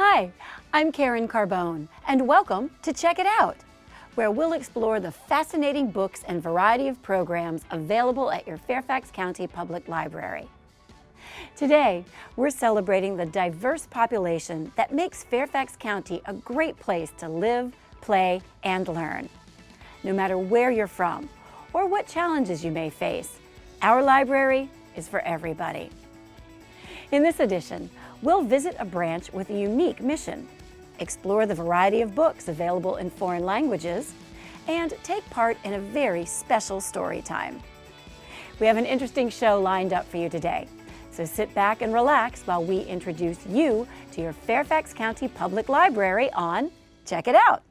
Hi, I'm Karen Carbone, and welcome to Check It Out, where we'll explore the fascinating books and variety of programs available at your Fairfax County Public Library. Today, we're celebrating the diverse population that makes Fairfax County a great place to live, play, and learn. No matter where you're from or what challenges you may face, our library is for everybody. In this edition, we'll visit a branch with a unique mission, explore the variety of books available in foreign languages, and take part in a very special story time. We have an interesting show lined up for you today, so sit back and relax while we introduce you to your Fairfax County Public Library on Check It Out.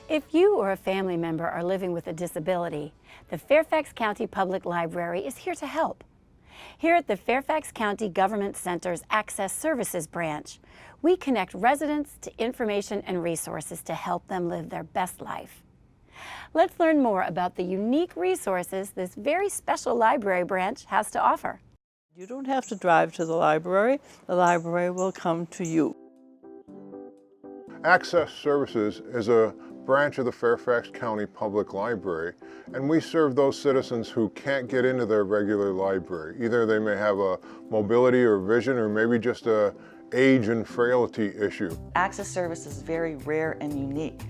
If you or a family member are living with a disability, the Fairfax County Public Library is here to help. Here at the Fairfax County Government Center's Access Services branch, we connect residents to information and resources to help them live their best life. Let's learn more about the unique resources this very special library branch has to offer. You don't have to drive to the library will come to you. Access Services is a branch of the Fairfax County Public Library, and we serve those citizens who can't get into their regular library. Either they may have a mobility or vision, or maybe just a age and frailty issue. Access Service is very rare and unique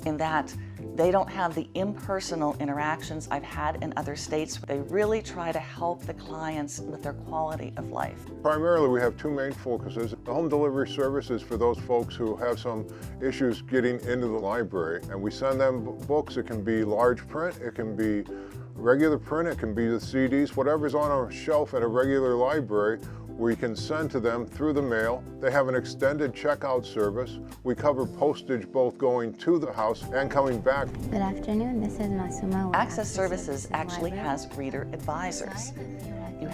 in that they don't have the impersonal interactions I've had in other states. They really try to help the clients with their quality of life. Primarily, we have two main focuses. The home delivery service is for those folks who have some issues getting into the library, and we send them books. It can be large print, it can be regular print, it can be the CDs, whatever's on a shelf at a regular library, we can send to them through the mail. They have an extended checkout service. We cover postage both going to the house and coming back. Good afternoon, this is Masuma. Access Services actually has reader advisors.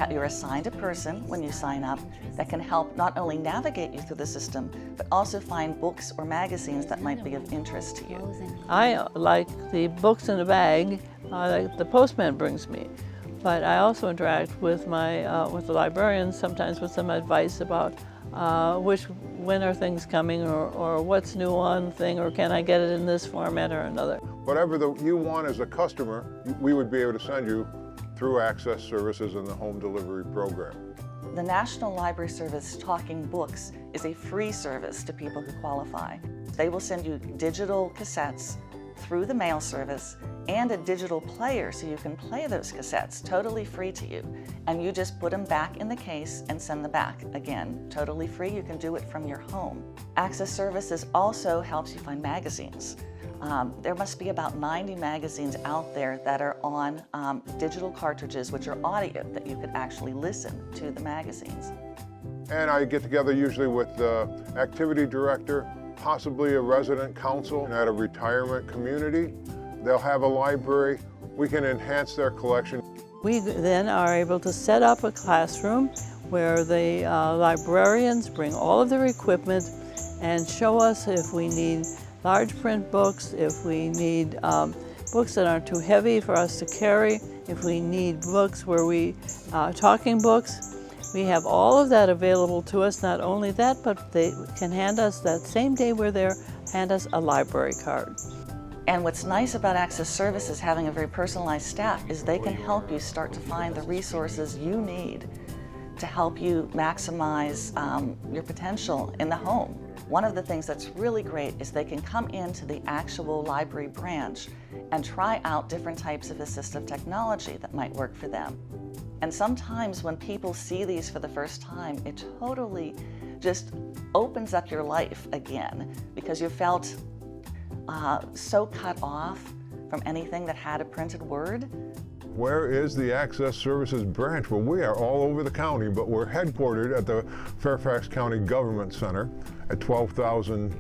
You're assigned a person when you sign up that can help not only navigate you through the system, but also find books or magazines that might be of interest to you. I like the books in a bag like the postman brings me. But I also interact with with the librarians, sometimes with some advice about when are things coming, or what's new on thing, or can I get it in this format or another. Whatever you want as a customer, we would be able to send you through Access Services and the home delivery program. The National Library Service Talking Books is a free service to people who qualify. They will send you digital cassettes through the mail service and a digital player so you can play those cassettes totally free to you. And you just put them back in the case and send them back. Again, totally free, you can do it from your home. Access Services also helps you find magazines. There must be about 90 magazines out there that are on digital cartridges, which are audio, that you could actually listen to the magazines. And I get together usually with the activity director, possibly a resident council at a retirement community. They'll have a library. We can enhance their collection. We then are able to set up a classroom where the librarians bring all of their equipment and show us if we need large print books, if we need books that aren't too heavy for us to carry, if we need books where talking books. We have all of that available to us. Not only that, but they can hand us that same day we're there, hand us a library card. And what's nice about Access Services having a very personalized staff is they can help you start to find the resources you need to help you maximize your potential in the home. One of the things that's really great is they can come into the actual library branch and try out different types of assistive technology that might work for them. And sometimes when people see these for the first time, it totally just opens up your life again, because you felt so cut off from anything that had a printed word. Where is the Access Services branch? Well, we are all over the county, but we're headquartered at the Fairfax County Government Center at 12,000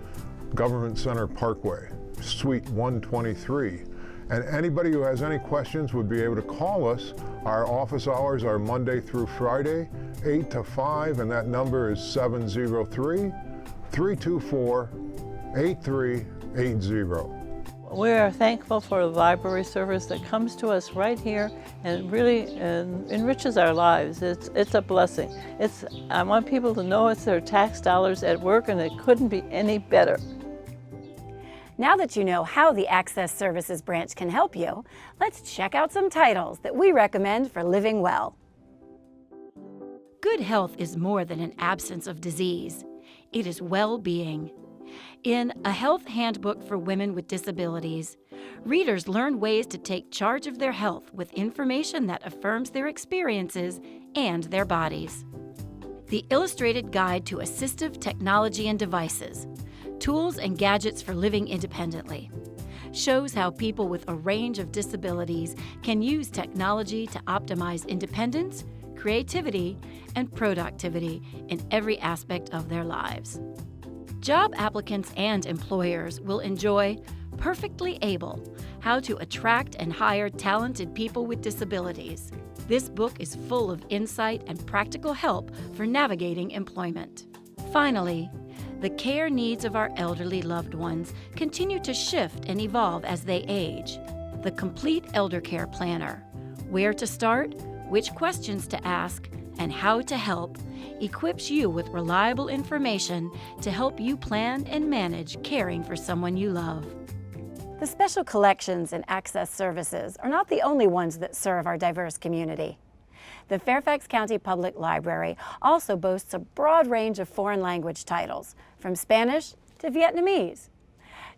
Government Center Parkway, Suite 123. And anybody who has any questions would be able to call us. Our office hours are Monday through Friday, 8 to 5, and that number is 703-324-8380. We are thankful for the library service that comes to us right here and really enriches our lives. It's a blessing. I want people to know it's their tax dollars at work, and it couldn't be any better. Now that you know how the Access Services branch can help you, let's check out some titles that we recommend for living well. Good health is more than an absence of disease. It is well-being. In A Health Handbook for Women with Disabilities, readers learn ways to take charge of their health with information that affirms their experiences and their bodies. The Illustrated Guide to Assistive Technology and Devices, Tools and Gadgets for Living Independently, shows how people with a range of disabilities can use technology to optimize independence, creativity, and productivity in every aspect of their lives. Job applicants and employers will enjoy Perfectly Able, How to Attract and Hire Talented People with Disabilities. This book is full of insight and practical help for navigating employment. Finally, the care needs of our elderly loved ones continue to shift and evolve as they age. The Complete Elder Care Planner, Where to Start, Which Questions to Ask, and How to Help, equips you with reliable information to help you plan and manage caring for someone you love. The special collections and access services are not the only ones that serve our diverse community. The Fairfax County Public Library also boasts a broad range of foreign language titles, from Spanish to Vietnamese.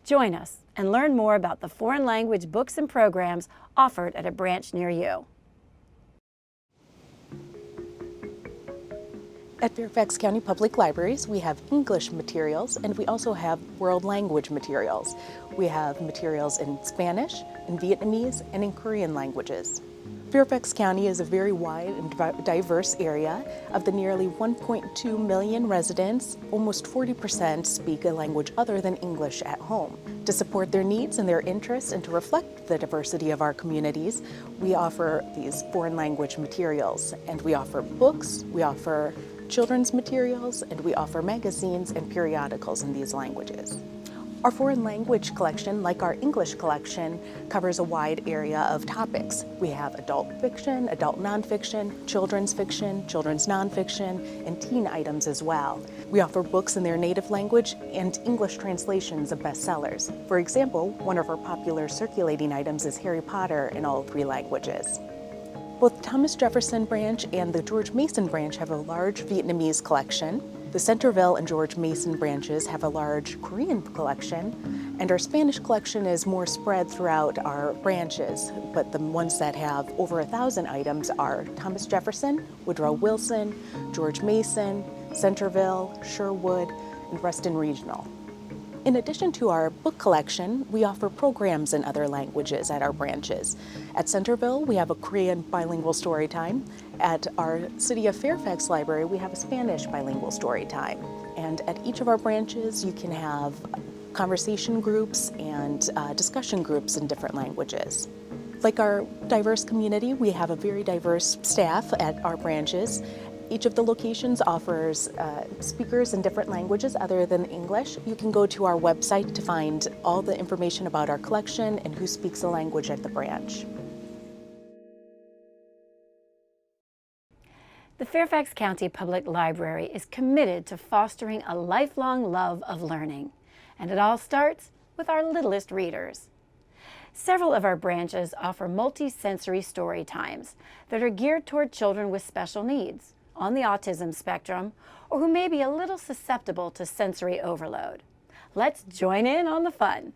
Join us and learn more about the foreign language books and programs offered at a branch near you. At Fairfax County Public Libraries, we have English materials, and we also have world language materials. We have materials in Spanish, in Vietnamese, and in Korean languages. Fairfax County is a very wide and diverse area. Of the nearly 1.2 million residents, almost 40% speak a language other than English at home. To support their needs and their interests and to reflect the diversity of our communities, we offer these foreign language materials. And we offer books, we offer children's materials, and we offer magazines and periodicals in these languages. Our foreign language collection, like our English collection, covers a wide area of topics. We have adult fiction, adult nonfiction, children's nonfiction, and teen items as well. We offer books in their native language and English translations of bestsellers. For example, one of our popular circulating items is Harry Potter in all 3 languages. Both Thomas Jefferson branch and the George Mason branch have a large Vietnamese collection. The Centerville and George Mason branches have a large Korean collection, and our Spanish collection is more spread throughout our branches, but the ones that have over 1,000 items are Thomas Jefferson, Woodrow Wilson, George Mason, Centerville, Sherwood, and Reston Regional. In addition to our book collection, we offer programs in other languages at our branches. At Centerville, we have a Korean bilingual story time. At our City of Fairfax Library, we have a Spanish bilingual story time. And at each of our branches, you can have conversation groups and discussion groups in different languages. Like our diverse community, we have a very diverse staff at our branches. Each of the locations offers speakers in different languages other than English. You can go to our website to find all the information about our collection and who speaks the language at the branch. The Fairfax County Public Library is committed to fostering a lifelong love of learning, and it all starts with our littlest readers. Several of our branches offer multi-sensory story times that are geared toward children with special needs, on the autism spectrum, or who may be a little susceptible to sensory overload. Let's join in on the fun.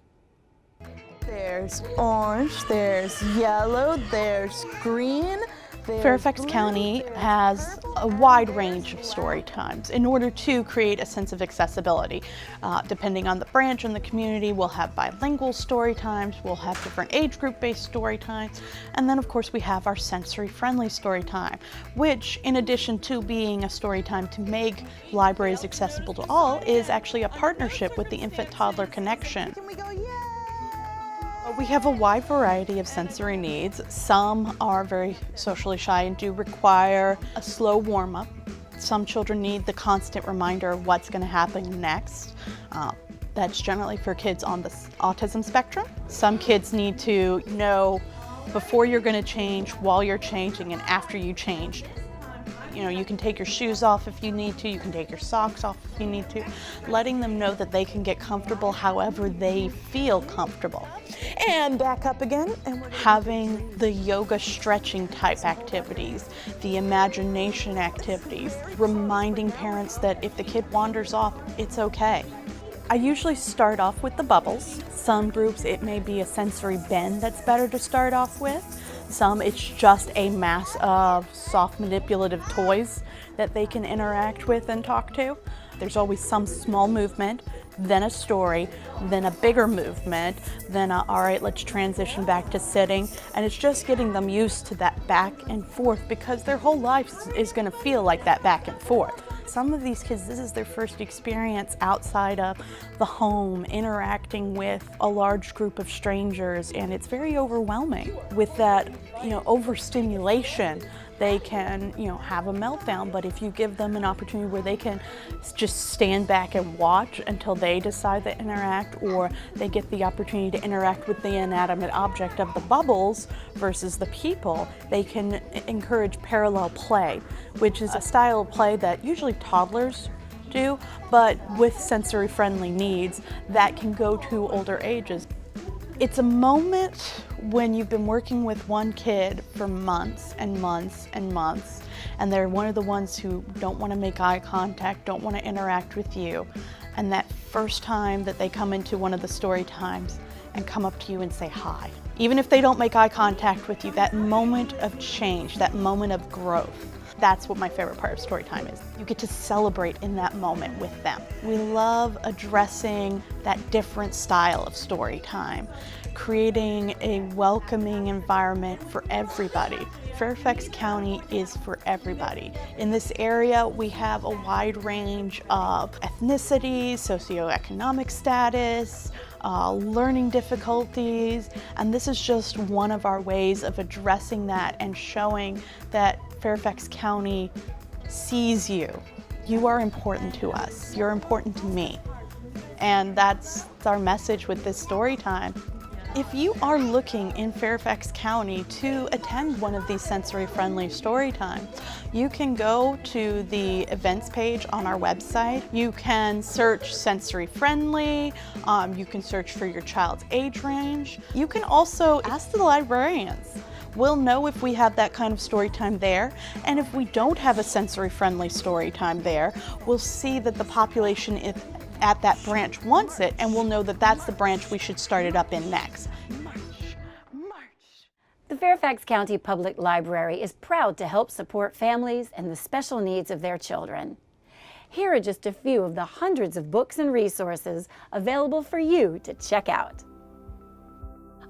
There's orange, there's yellow, there's green, Fairfax County has a wide range of story times in order to create a sense of accessibility. Depending on the branch and the community, we'll have bilingual story times, we'll have different age group based story times, and then of course we have our sensory friendly story time, which in addition to being a story time to make libraries accessible to all, is actually a partnership with the Infant Toddler Connection. We have a wide variety of sensory needs. Some are very socially shy and do require a slow warm-up. Some children need the constant reminder of what's going to happen next. That's generally for kids on the autism spectrum. Some kids need to know before you're going to change, while you're changing, and after you change. You know, you can take your shoes off if you need to, you can take your socks off if you need to, letting them know that they can get comfortable however they feel comfortable. And back up again, and we're having the yoga stretching type activities, the imagination activities, reminding parents that if the kid wanders off, it's okay. I usually start off with the bubbles. Some groups it may be a sensory bend that's better to start off with. Some it's just a mass of soft manipulative toys that they can interact with and talk to. There's always some small movement, then a story, then a bigger movement, then all right, let's transition back to sitting. And it's just getting them used to that back and forth because their whole life is going to feel like that back and forth. Some of these kids, this is their first experience outside of the home, interacting with a large group of strangers, and it's very overwhelming. With that, overstimulation, they can, have a meltdown, but if you give them an opportunity where they can just stand back and watch until they decide to interact, or they get the opportunity to interact with the inanimate object of the bubbles versus the people, they can encourage parallel play, which is a style of play that usually toddlers do, but with sensory friendly needs that can go to older ages. It's a moment when you've been working with one kid for months and months and months, and they're one of the ones who don't want to make eye contact, don't want to interact with you, and that first time that they come into one of the story times and come up to you and say hi. Even if they don't make eye contact with you, that moment of change, that moment of growth, that's what my favorite part of story time is. You get to celebrate in that moment with them. We love addressing that different style of story time, creating a welcoming environment for everybody. Fairfax County is for everybody. In this area, we have a wide range of ethnicities, socioeconomic status, learning difficulties, and this is just one of our ways of addressing that and showing that Fairfax County sees you. You are important to us. You're important to me. And that's our message with this story time. If you are looking in Fairfax County to attend one of these sensory-friendly story times, you can go to the events page on our website. You can search sensory-friendly, you can search for your child's age range. You can also ask the librarians. We'll know if we have that kind of story time there, and if we don't have a sensory-friendly story time there, we'll see that the population at that branch wants it, and we'll know that that's the branch we should start it up in next. The Fairfax County Public Library is proud to help support families and the special needs of their children. Here are just a few of the hundreds of books and resources available for you to check out.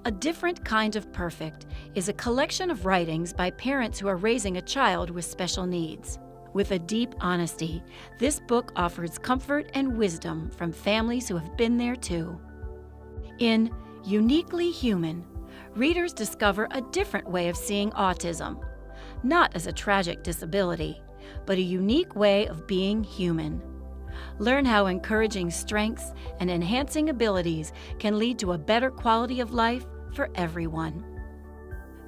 A Different Kind of Perfect is a collection of writings by parents who are raising a child with special needs. With a deep honesty, this book offers comfort and wisdom from families who have been there too. In Uniquely Human, readers discover a different way of seeing autism, not as a tragic disability, but a unique way of being human. Learn how encouraging strengths and enhancing abilities can lead to a better quality of life for everyone.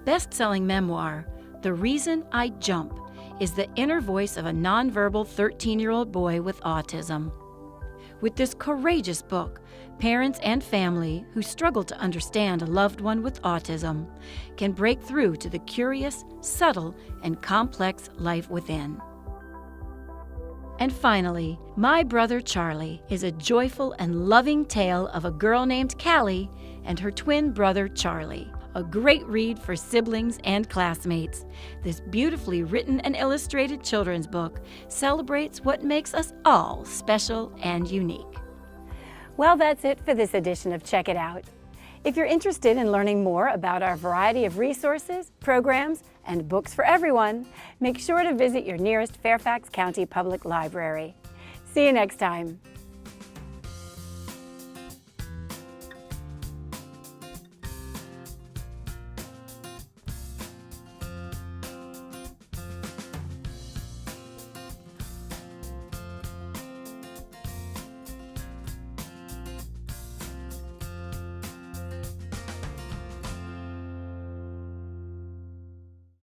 Best-selling memoir, The Reason I Jump, is the inner voice of a nonverbal 13-year-old boy with autism. With this courageous book, parents and family who struggle to understand a loved one with autism can break through to the curious, subtle, and complex life within. And finally, My Brother Charlie is a joyful and loving tale of a girl named Callie and her twin brother Charlie. a great read for siblings and classmates. This beautifully written and illustrated children's book celebrates what makes us all special and unique. Well, that's it for this edition of Check It Out. If you're interested in learning more about our variety of resources, programs, and books for everyone, make sure to visit your nearest Fairfax County Public Library. See you next time.